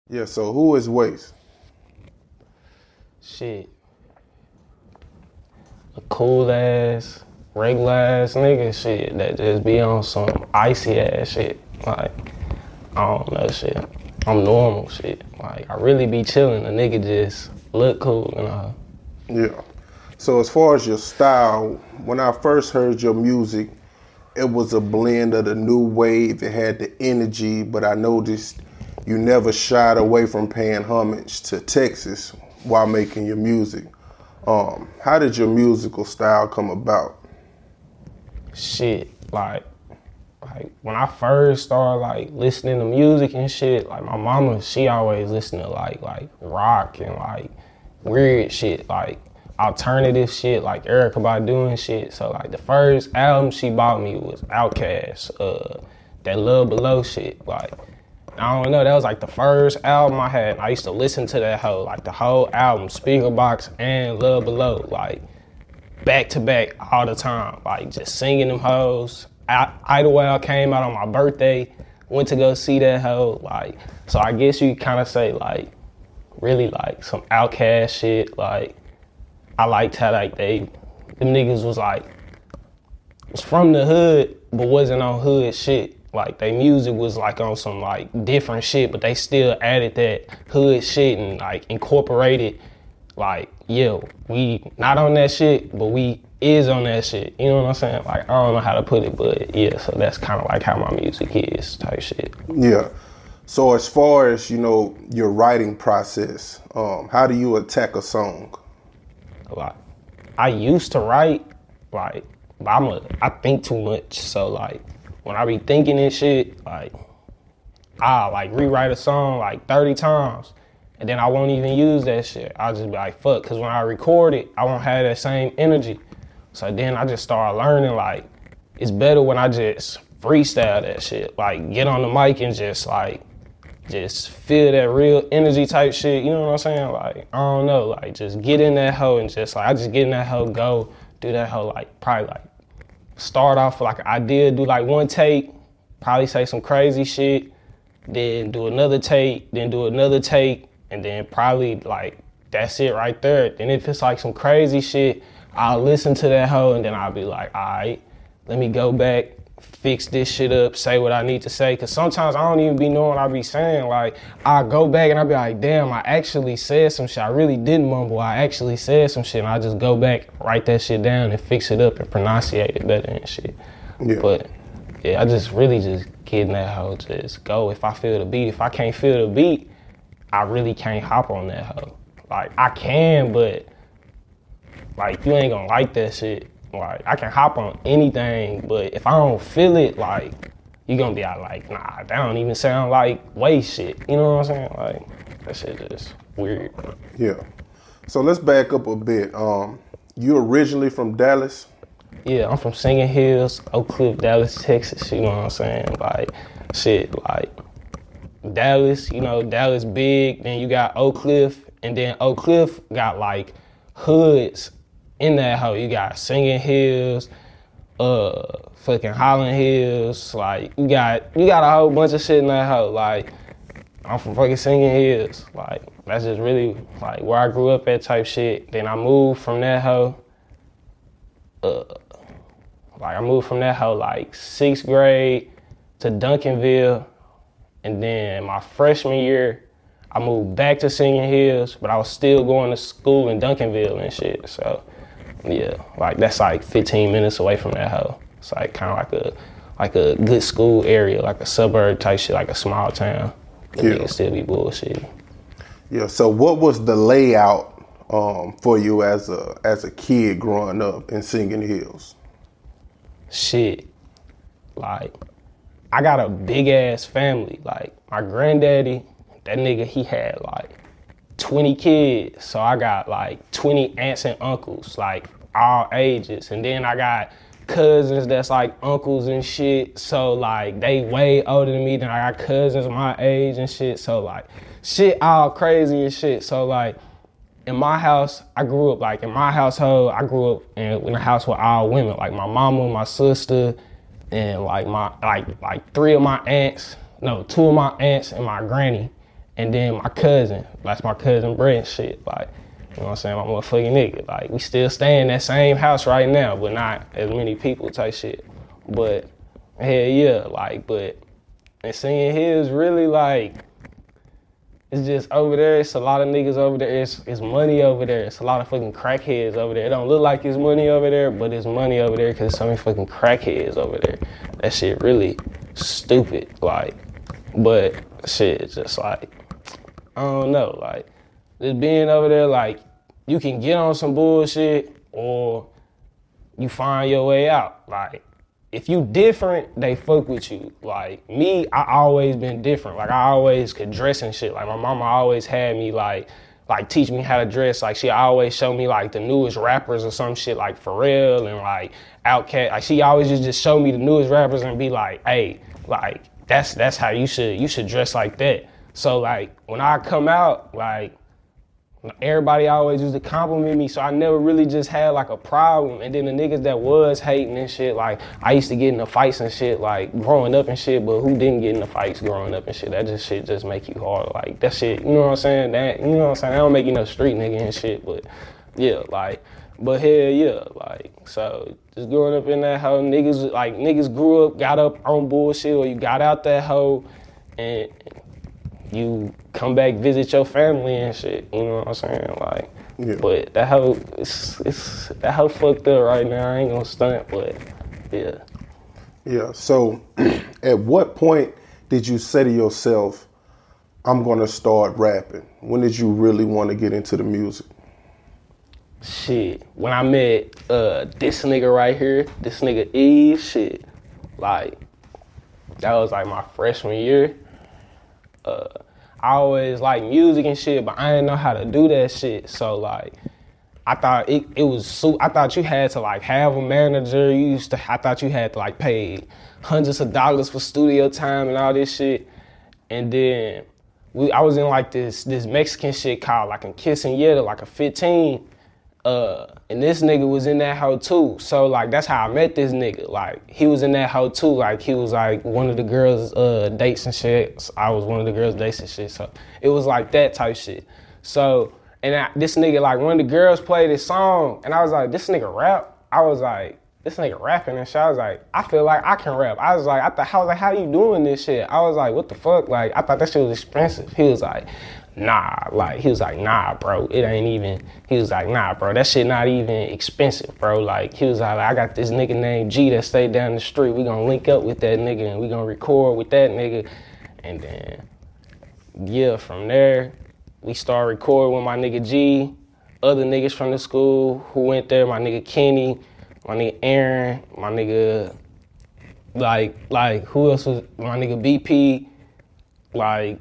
Yeah, so who is Waste? Shit. A cool ass, regular ass nigga shit that just be on some icy ass shit. Like, I don't know shit. I'm normal shit. Like, I really be chilling. A nigga just look cool, you know. Yeah. So as far as your style, when I first heard your music, it was a blend of the new wave. It had the energy, but I noticed you never shied away from paying homage to Texas while making your music. How did your musical style come about? Shit, like when I first started like listening to music and shit, like my mama, she always listened to like rock and like weird shit, like alternative shit, like Erykah Badu and shit. So like the first album she bought me was Outkast, that Love Below shit. Like I don't know, that was like the first album I had. I used to listen to that like the whole album, SpeakerBox and Love Below, like back to back all the time, like just singing them hoes. Idlewild came out on my birthday, went to go see that hoe, like, so I guess you kind of say like, really like some Outkast shit, like, I liked how like them niggas was from the hood, but wasn't on hood shit. Like their music was like on some like different shit, but they still added that hood shit and like incorporated like, yo, we not on that shit, but we is on that shit. You know what I'm saying? Like, I don't know how to put it, but yeah, so that's kind of like how my music is type shit. Yeah. So as far as, your writing process, how do you attack a song? Like, I used to write, like, but I think too much. So like, when I be thinking and shit, like, I'll like rewrite a song like 30 times. And then I won't even use that shit. I'll just be like, fuck, because when I record it, I won't have that same energy. So then I just started learning, like, it's better when I just freestyle that shit. Like, get on the mic and just feel that real energy type shit. You know what I'm saying? Like, I don't know, like, just get in that hoe and just, like, I just get in that hoe, go, do that hoe, like, probably, like, start off with, like, an idea, do, like, one take, probably say some crazy shit, then do another take, then do another take, and then probably like that's it right there. Then if it's like some crazy shit, I'll listen to that hoe and then I'll be like, all right, let me go back, fix this shit up, say what I need to say. Cause sometimes I don't even be knowing what I be saying. Like I'll go back and I'll be like, damn, I actually said some shit. I really didn't mumble. I actually said some shit. And I just go back, write that shit down and fix it up and pronunciate it better and shit. Yeah. But yeah, I just really just get in that hoe, just go. If I feel the beat, if I can't feel the beat, I really can't hop on that hoe. Like, I can, but, like, you ain't gonna like that shit. Like, I can hop on anything, but if I don't feel it, like, you gonna be like, nah, that don't even sound like waste shit. You know what I'm saying? Like, that shit just weird. Yeah. So let's back up a bit. You originally from Dallas? Yeah, I'm from Singing Hills, Oak Cliff, Dallas, Texas. You know what I'm saying? Like, shit, like, Dallas, Dallas big, then you got Oak Cliff, and then Oak Cliff got like hoods in that hoe. You got Singing Hills, fucking Holland Hills, like you got a whole bunch of shit in that hoe. Like I'm from fucking Singing Hills. Like that's just really like where I grew up at type shit. Then I moved from that hoe. I moved from that hoe like 6th grade to Duncanville. And then my freshman year, I moved back to Singing Hills, but I was still going to school in Duncanville and shit. So, yeah, like that's like 15 minutes away from that hoe. It's like kind of like a good school area, like a suburb type shit, like a small town. And yeah. Niggas still be bullshitting. Yeah. So, what was the layout for you as a kid growing up in Singing Hills? Shit, like. I got a big ass family. Like my granddaddy, that nigga, he had like 20 kids. So I got like 20 aunts and uncles, like all ages. And then I got cousins that's like uncles and shit. So like they way older than me. Then I got cousins my age and shit. So like shit all crazy and shit. So like in my house, I grew up like in my household, I grew up in a house with all women. Like my mama, my sister, and like my like 2 of my aunts and my granny, And then my cousin, that's my cousin Brent shit, like, you know what I'm saying, my motherfucking nigga. Like, we still stay in that same house right now, but not as many people type shit. But, hell yeah, like, but, and seeing his really, like, it's just over there, it's a lot of niggas over there, it's money over there, it's a lot of fucking crackheads over there. It don't look like it's money over there, but it's money over there because so many fucking crackheads over there. That shit really stupid, like, but shit, it's just like, I don't know, like, just being over there, like, you can get on some bullshit or you find your way out. Like, if you different, they fuck with you. Like, me, I always been different. Like, I always could dress and shit. Like, my mama always had me, like teach me how to dress. Like, she always showed me, like, the newest rappers or some shit, like Pharrell and, like, Outkast. Like, she always just show me the newest rappers and be like, hey, like, that's how you should dress like that. So, like, when I come out, like, everybody always used to compliment me, so I never really just had, like, a problem. And then the niggas that was hating and shit, like, I used to get in the fights and shit, like, growing up and shit, but who didn't get in the fights growing up and shit? That just shit just make you hard. Like, that shit, you know what I'm saying? That, you know what I'm saying? That don't make you no street nigga and shit, but, yeah, like, but hell yeah, like, so just growing up in that hoe, niggas grew up, got up on bullshit, or you got out that hoe, and you come back, visit your family and shit, you know what I'm saying? Like, yeah. But that hoe, that hoe fucked up right now. I ain't gonna stunt, but yeah. Yeah, so at what point did you say to yourself, I'm gonna start rapping? When did you really want to get into the music? Shit, when I met this nigga right here, this nigga Eve, shit, like, that was like my freshman year. I always like music and shit, but I didn't know how to do that shit. So like, I thought I thought you had to like have a manager. I thought you had to like pay hundreds of dollars for studio time and all this shit. And then I was in like this Mexican shit called like a Quinceañera, like a 15. And this nigga was in that hoe too. So like, that's how I met this nigga. Like, he was in that hoe too. Like, he was like one of the girls' dates and shit. So I was one of the girls' dates and shit. So it was like that type shit. So, and this nigga, like, one of the girls played this song, and I was like, this nigga rap? I was like, this nigga rapping and shit. I was like, I feel like I can rap. I was like, how you doing this shit? I was like, what the fuck? Like, I thought that shit was expensive. He was like, nah, bro, it ain't even, he was like, nah, bro, that shit not even expensive, bro. Like, he was like, I got this nigga named G that stayed down the street. We gonna link up with that nigga and we gonna record with that nigga. And then, yeah, from there, we started recording with my nigga G, other niggas from the school who went there, my nigga Kenny, my nigga Aaron, my nigga, like, who else was, my nigga BP, like,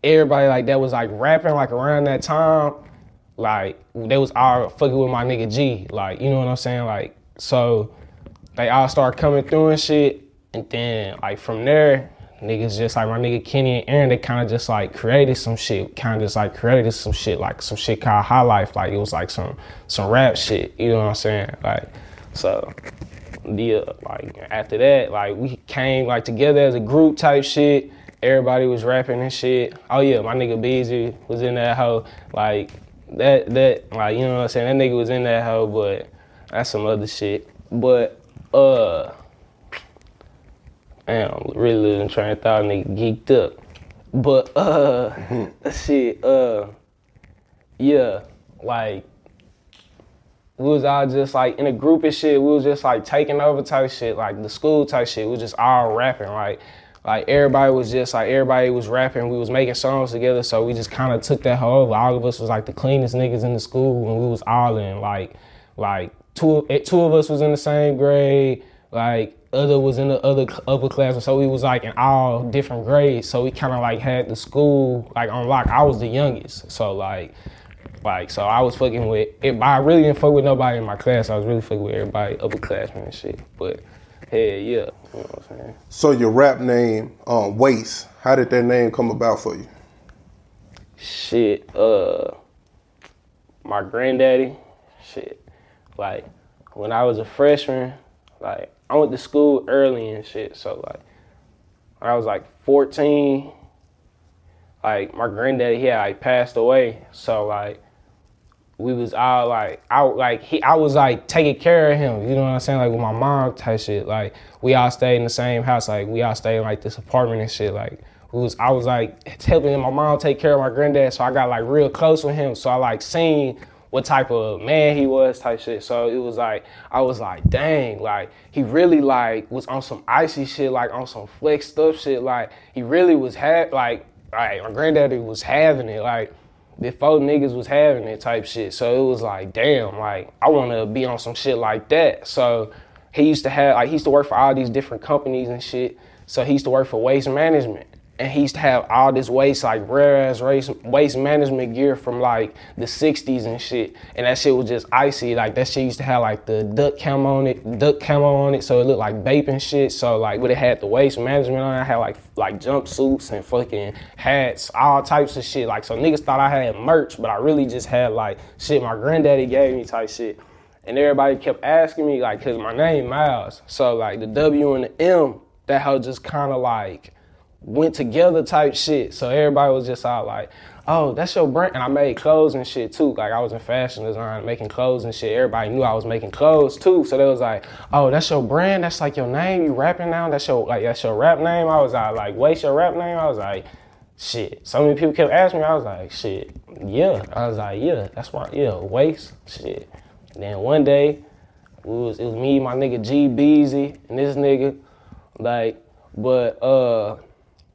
everybody like that was like rapping like around that time, like they was all fucking with my nigga G, like, you know what I'm saying? Like, so they all started coming through and shit, and then like from there, niggas just like my nigga Kenny and Aaron, they kind of just like created some shit, like some shit called High Life, like it was like some rap shit, you know what I'm saying? Like, so yeah, like after that, like we came like together as a group type shit. Everybody was rapping and shit. Oh yeah, my nigga Beezy was in that hoe. Like that, like, you know what I'm saying? That nigga was in that hoe, but that's some other shit. But damn, really losing train of thought, nigga geeked up. But shit, yeah, like we was all just like in a group and shit. We was just like taking over type shit, like the school type shit. We was just all rapping, like everybody was rapping, we was making songs together, so we just kind of took that whole over. All of us was like the cleanest niggas in the school, and we was all in, like two of us was in the same grade, like other was in the other upper class, so we was like in all different grades, so we kind of like had the school like on lock. I was the youngest, so like so I was fucking with it, but I really didn't fuck with nobody in my class. I was really fucking with everybody upperclassmen and shit, but hell yeah, you know what I'm saying? So your rap name, Waste, how did that name come about for you? Shit, my granddaddy, shit, like, when I was a freshman, like, I went to school early and shit, so, like, when I was, like, 14, like my granddaddy, he had like passed away. So like we was all like, I was like taking care of him, you know what I'm saying? Like with my mom type shit. Like we all stayed in the same house. Like we all stayed in like this apartment and shit. Like I was like helping my mom take care of my granddad. So I got like real close with him. So I like seen what type of man he was type shit. So it was like, I was like, dang, like he really like was on some icy shit, like on some flex stuff shit. Like he really was like my granddaddy was having it, like before niggas was having it type shit. So it was like, damn, like I want to be on some shit like that. So he used to work for all these different companies and shit. So he used to work for waste management. And he used to have all this waste, like rare ass waste management gear from like the 60s and shit. And that shit was just icy. Like that shit used to have like the duck camo on it, so it looked like vape and shit. So like when it had the waste management on it, I had like jumpsuits and fucking hats, all types of shit. Like so niggas thought I had merch, but I really just had like shit my granddaddy gave me type shit. And everybody kept asking me like, cause my name Miles. So like the W and the M, that hoe just kind of like went together type shit. So everybody was just all like, oh, that's your brand. And I made clothes and shit too. Like I was in fashion design, making clothes and shit. Everybody knew I was making clothes too. So they was like, oh, that's your brand? That's like your name? You rapping now? That's your rap name? I was like, what's your rap name? I was like, shit. So many people kept asking me. I was like, shit, yeah. I was like, yeah, that's why, yeah, Waste, shit. And then one day, it was me, my nigga G Beezy, and this nigga, like, but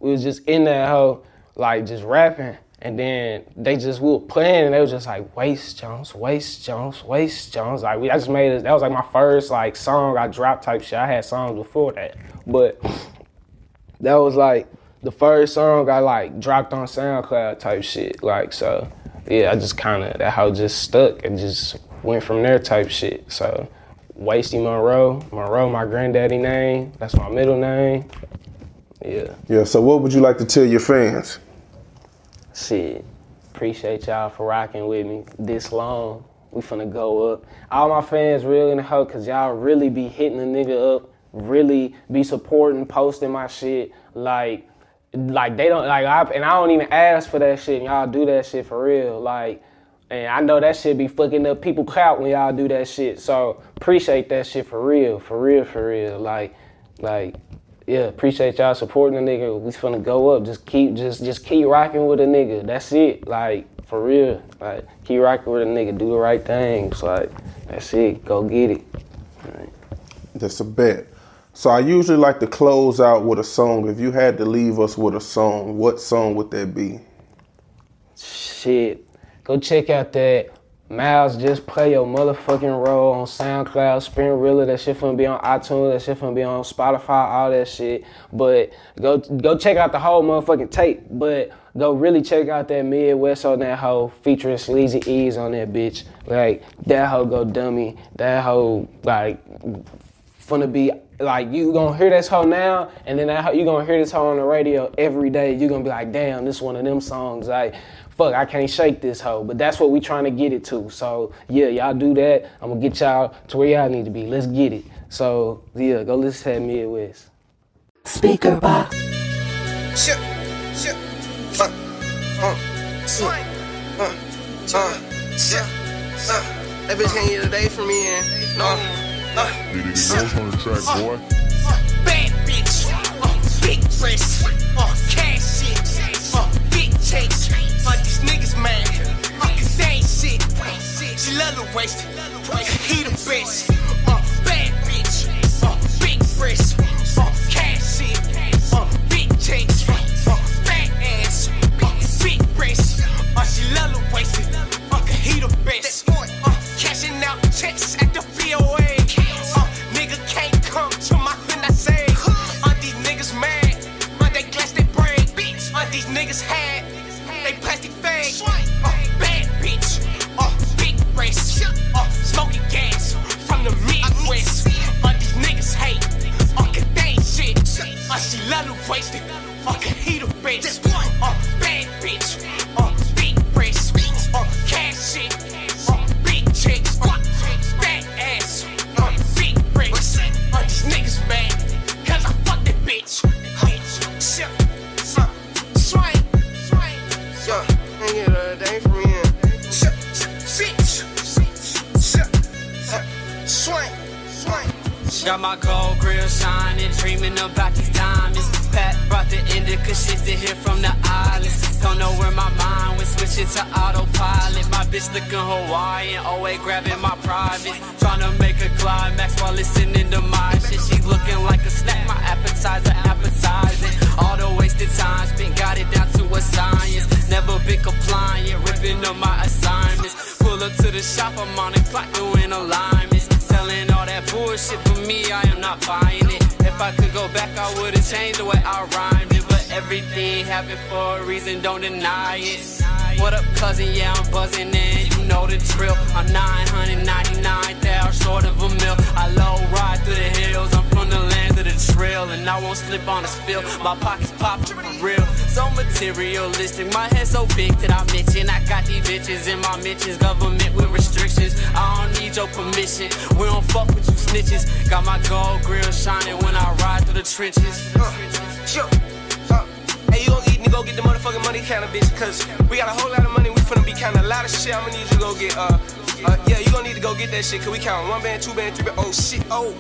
we was just in that hoe, like just rapping, and then we were playing, and they was just like Waste Jones, Waste Jones, Waste Jones. Like I just made it. That was like my first like song I dropped type shit. I had songs before that, but that was like the first song I like dropped on SoundCloud type shit. Like so, yeah, I just that hoe just stuck and just went from there type shit. So Wasty Monroe, my granddaddy name. That's my middle name. Yeah. Yeah, so what would you like to tell your fans? Shit, appreciate y'all for rocking with me this long. We finna go up. All my fans real in the hoe, cause y'all really be hitting the nigga up, really be supporting, posting my shit. Like they don't, and I don't even ask for that shit, and y'all do that shit for real. Like, and I know that shit be fucking up people clout when y'all do that shit. So appreciate that shit for real. Like, yeah, appreciate y'all supporting the nigga. We finna go up. Just keep rocking with a nigga. That's it. Like, for real. Like, keep rocking with a nigga. Do the right things. Like, that's it. Go get it. Right. That's a bet. So I usually like to close out with a song. If you had to leave us with a song, what song would that be? Shit. Go check out that Miles Just Play Your Motherfucking Role on SoundCloud, Spinrilla. That shit finna be on iTunes. That shit finna be on Spotify, all that shit. But go check out the whole motherfucking tape. But go really check out that Midwest on that hoe featuring Sleazy Ease on that bitch. Like, that hoe go dummy. That hoe, like, finna be, like, you gonna hear this hoe now, and then that hoe, you gonna hear this hoe on the radio every day. You gonna be like, damn, this one of them songs. Like, fuck, I can't shake this hoe, but that's what we trying to get it to. So yeah, y'all do that. I'm gonna get y'all to where y'all need to be. Let's get it. So yeah, go listen to that Midwest. SpeakerBox. That bitch came here today for me and on the track, boy. Bad bitch, big breasts, cash shit, big takes. These niggas mad, cause they ain't shit. She love the waste, he the best. Bad bitch, big breasts, cash shit, big takes. Fat ass, big breasts. She love the waste, he the best. Cashing out checks at the VOA. Nigga can't come to my fin I say. These niggas mad, they glass they brain. These niggas had they plastic fake. Bad bitch, big race, smoking gas from the Nigga, they from here. Swing. Got my gold grill shining, dreaming about these diamonds. Pat brought the indica shit to hear from the islands. Don't know where my mind went, switch it to autopilot. My bitch looking Hawaiian, always grabbing my private. Tryna make a climax while listening to my shit. She looking like a snack, my appetizer appetizing. All the wasted time spent, got it down to a science. Never been compliant, ripping up my assignments. Pull up to the shop, I'm on the clock doing alignments. Telling all that bullshit, for me, I am not buying it. If I could go back, I would've changed the way I rhymed it. But everything happened for a reason, don't deny it. What up, cousin? Yeah, I'm buzzing in, you know the drill. I'm 999,000 short of a mil. I low ride through the hills, I'm from the land of the trail. And I won't slip on a spill, my pockets poppin' for real. So materialistic, my head so big that I mention I got these bitches in my mentions, government with restrictions. I don't need your permission, we don't fuck with you snitches. Got my gold grill shining when I ride through the trenches. Hey, you gon' eat and go get the motherfucking money counter, bitch, cause we got a whole lot of money, we finna be counting a lot of shit. I'ma need you to go get, yeah, you gon' need to go get that shit, cause we count 1 band, 2 band, 3 band, oh shit, oh.